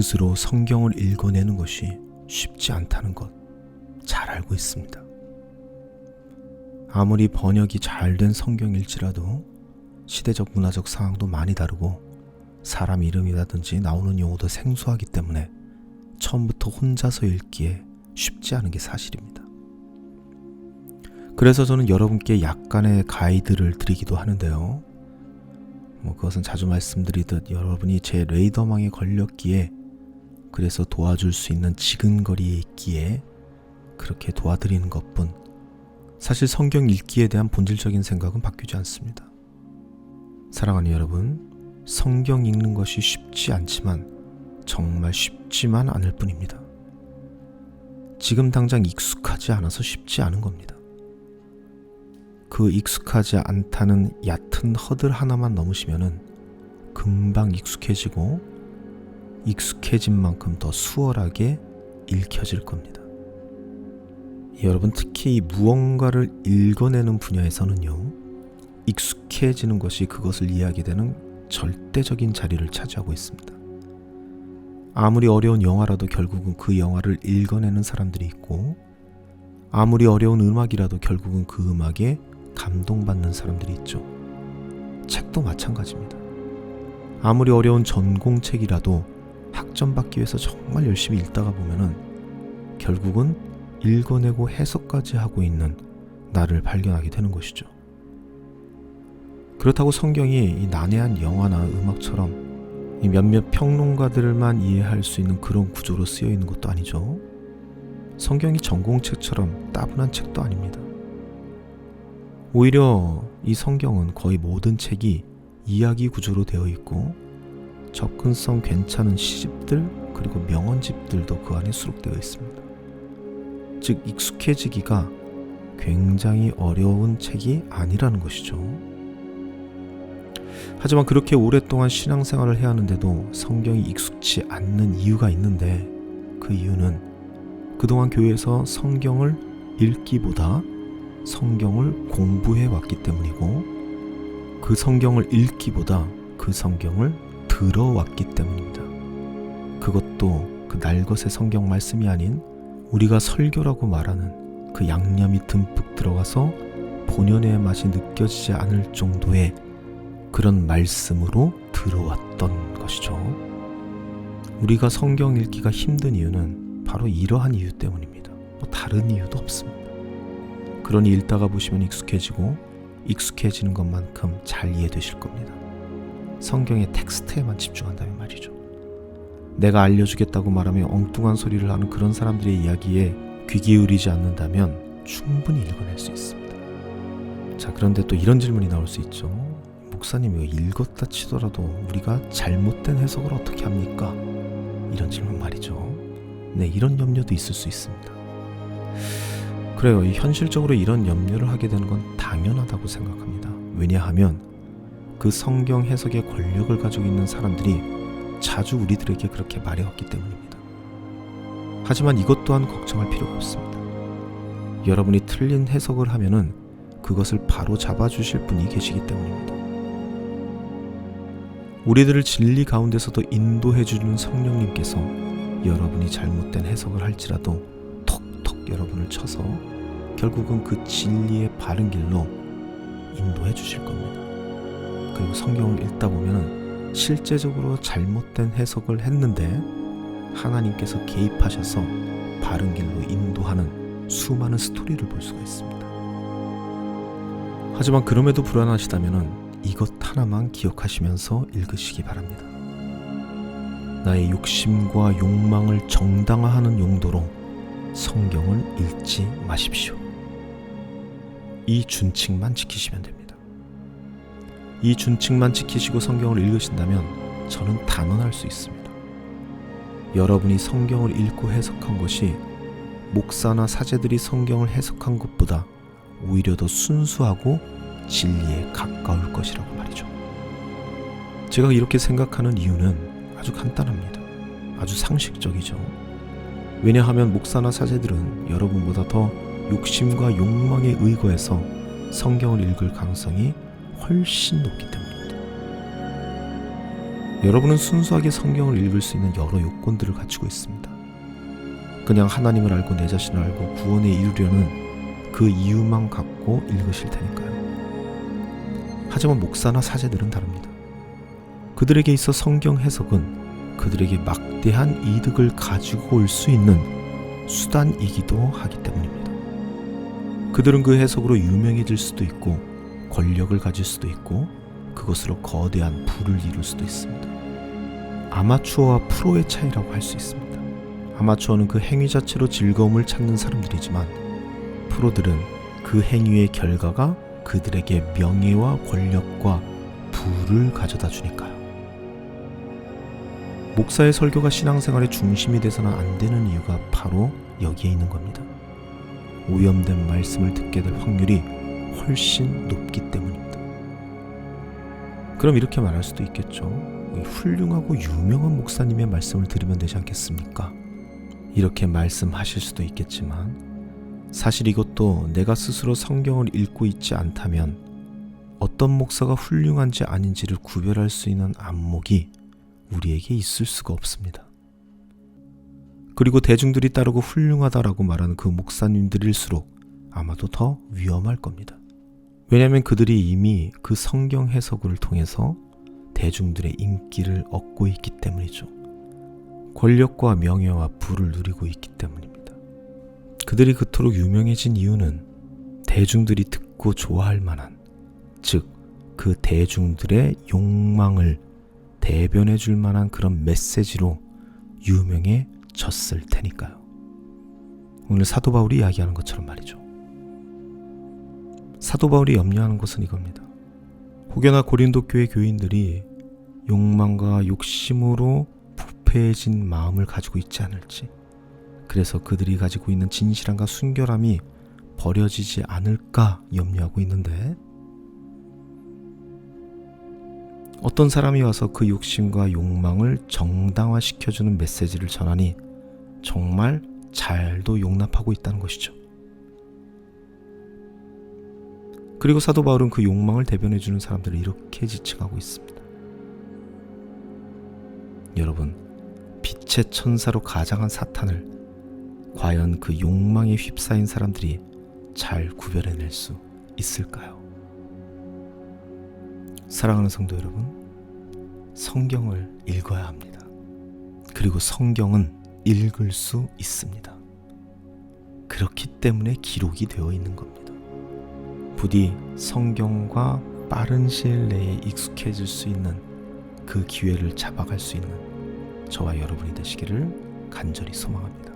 스스로 성경을 읽어내는 것이 쉽지 않다는 것 잘 알고 있습니다. 아무리 번역이 잘 된 성경일지라도 시대적 문화적 상황도 많이 다르고 사람 이름이라든지 나오는 용어도 생소하기 때문에 처음부터 혼자서 읽기에 쉽지 않은 게 사실입니다. 그래서 저는 여러분께 약간의 가이드를 드리기도 하는데요. 그것은 자주 말씀드리듯 여러분이 제 레이더망에 걸렸기에, 그래서 도와줄 수 있는 지근거리에 있기에 그렇게 도와드리는 것뿐, 사실 성경 읽기에 대한 본질적인 생각은 바뀌지 않습니다. 사랑하는 여러분, 성경 읽는 것이 쉽지 않지만 정말 쉽지만 않을 뿐입니다. 지금 당장 익숙하지 않아서 쉽지 않은 겁니다. 그 익숙하지 않다는 얕은 허들 하나만 넘으시면은 금방 익숙해지고 익숙해진 만큼 더 수월하게 읽혀질 겁니다. 여러분, 특히 이 무언가를 읽어내는 분야에서는요, 익숙해지는 것이 그것을 이해하게 되는 절대적인 자리를 차지하고 있습니다. 아무리 어려운 영화라도 결국은 그 영화를 읽어내는 사람들이 있고, 아무리 어려운 음악이라도 결국은 그 음악에 감동받는 사람들이 있죠. 책도 마찬가지입니다. 아무리 어려운 전공책이라도 학점 받기 위해서 정말 열심히 읽다가 보면은 결국은 읽어내고 해석까지 하고 있는 나를 발견하게 되는 것이죠. 그렇다고 성경이 이 난해한 영화나 음악처럼 이 몇몇 평론가들만 이해할 수 있는 그런 구조로 쓰여 있는 것도 아니죠. 성경이 전공책처럼 따분한 책도 아닙니다. 오히려 이 성경은 거의 모든 책이 이야기 구조로 되어 있고 접근성 괜찮은 시집들 그리고 명언집들도 그 안에 수록되어 있습니다. 즉 익숙해지기가 굉장히 어려운 책이 아니라는 것이죠. 하지만 그렇게 오랫동안 신앙생활을 해야 하는데도 성경이 익숙치 않는 이유가 있는데, 그 이유는 그동안 교회에서 성경을 읽기보다 성경을 공부해 왔기 때문이고, 그 성경을 읽기보다 그 성경을 들어왔기 때문입니다. 그것도 그 날것의 성경 말씀이 아닌 우리가 설교라고 말하는 그 양념이 듬뿍 들어가서 본연의 맛이 느껴지지 않을 정도의 그런 말씀으로 들어왔던 것이죠. 우리가 성경 읽기가 힘든 이유는 바로 이러한 이유 때문입니다. 다른 이유도 없습니다. 그러니 읽다가 보시면 익숙해지고 익숙해지는 것만큼 잘 이해되실 겁니다. 성경의 텍스트에만 집중한다면 말이죠. 내가 알려주겠다고 말하며 엉뚱한 소리를 하는 그런 사람들의 이야기에 귀 기울이지 않는다면 충분히 읽어낼 수 있습니다. 자, 그런데 또 이런 질문이 나올 수 있죠. 목사님, 읽었다 치더라도 우리가 잘못된 해석을 어떻게 합니까? 이런 질문 말이죠. 네, 이런 염려도 있을 수 있습니다. 그래요. 현실적으로 이런 염려를 하게 되는 건 당연하다고 생각합니다. 왜냐하면 그 성경 해석의 권력을 가지고 있는 사람들이 자주 우리들에게 그렇게 말해왔기 때문입니다. 하지만 이것 또한 걱정할 필요가 없습니다. 여러분이 틀린 해석을 하면은 그것을 바로 잡아주실 분이 계시기 때문입니다. 우리들을 진리 가운데서도 인도해주는 성령님께서 여러분이 잘못된 해석을 할지라도 톡톡 여러분을 쳐서 결국은 그 진리의 바른 길로 인도해 주실 겁니다. 그리고 성경을 읽다 보면 실제적으로 잘못된 해석을 했는데 하나님께서 개입하셔서 바른 길로 인도하는 수많은 스토리를 볼 수가 있습니다. 하지만 그럼에도 불안하시다면 이것 하나만 기억하시면서 읽으시기 바랍니다. 나의 욕심과 욕망을 정당화하는 용도로 성경을 읽지 마십시오. 이 준칙만 지키시면 됩니다. 이 준칙만 지키시고 성경을 읽으신다면 저는 단언할 수 있습니다. 여러분이 성경을 읽고 해석한 것이 목사나 사제들이 성경을 해석한 것보다 오히려 더 순수하고 진리에 가까울 것이라고 말이죠. 제가 이렇게 생각하는 이유는 아주 간단합니다. 아주 상식적이죠. 왜냐하면 목사나 사제들은 여러분보다 더 욕심과 욕망에 의거해서 성경을 읽을 가능성이 훨씬 높기 때문입니다. 여러분은 순수하게 성경을 읽을 수 있는 여러 요건들을 갖추고 있습니다. 그냥 하나님을 알고 내 자신을 알고 구원에 이르려는 그 이유만 갖고 읽으실 테니까요. 하지만 목사나 사제들은 다릅니다. 그들에게 있어 성경 해석은 그들에게 막대한 이득을 가지고 올 수 있는 수단이기도 하기 때문입니다. 그들은 그 해석으로 유명해질 수도 있고 권력을 가질 수도 있고 그것으로 거대한 부를 이룰 수도 있습니다. 아마추어와 프로의 차이라고 할 수 있습니다. 아마추어는 그 행위 자체로 즐거움을 찾는 사람들이지만 프로들은 그 행위의 결과가 그들에게 명예와 권력과 부를 가져다 주니까요. 목사의 설교가 신앙생활의 중심이 돼서는 안 되는 이유가 바로 여기에 있는 겁니다. 오염된 말씀을 듣게 될 확률이 훨씬 높기 때문입니다. 그럼 이렇게 말할 수도 있겠죠. 훌륭하고 유명한 목사님의 말씀을 들으면 되지 않겠습니까? 이렇게 말씀하실 수도 있겠지만 사실 이것도 내가 스스로 성경을 읽고 있지 않다면 어떤 목사가 훌륭한지 아닌지를 구별할 수 있는 안목이 우리에게 있을 수가 없습니다. 그리고 대중들이 따르고 훌륭하다라고 말하는 그 목사님들일수록 아마도 더 위험할 겁니다. 왜냐하면 그들이 이미 그 성경 해석을 통해서 대중들의 인기를 얻고 있기 때문이죠. 권력과 명예와 부를 누리고 있기 때문입니다. 그들이 그토록 유명해진 이유는 대중들이 듣고 좋아할 만한, 즉 그 대중들의 욕망을 대변해 줄 만한 그런 메시지로 유명해졌을 테니까요. 오늘 사도 바울이 이야기하는 것처럼 말이죠. 사도 바울이 염려하는 것은 이겁니다. 혹여나 고린도 교회 교인들이 욕망과 욕심으로 부패해진 마음을 가지고 있지 않을지, 그래서 그들이 가지고 있는 진실함과 순결함이 버려지지 않을까 염려하고 있는데, 어떤 사람이 와서 그 욕심과 욕망을 정당화시켜주는 메시지를 전하니 정말 잘도 용납하고 있다는 것이죠. 그리고 사도 바울은 그 욕망을 대변해주는 사람들을 이렇게 지칭하고 있습니다. 여러분, 빛의 천사로 가장한 사탄을 과연 그 욕망에 휩싸인 사람들이 잘 구별해낼 수 있을까요? 사랑하는 성도 여러분, 성경을 읽어야 합니다. 그리고 성경은 읽을 수 있습니다. 그렇기 때문에 기록이 되어 있는 겁니다. 부디 성경과 빠른 시일 내에 익숙해질 수 있는 그 기회를 잡아갈 수 있는 저와 여러분이 되시기를 간절히 소망합니다.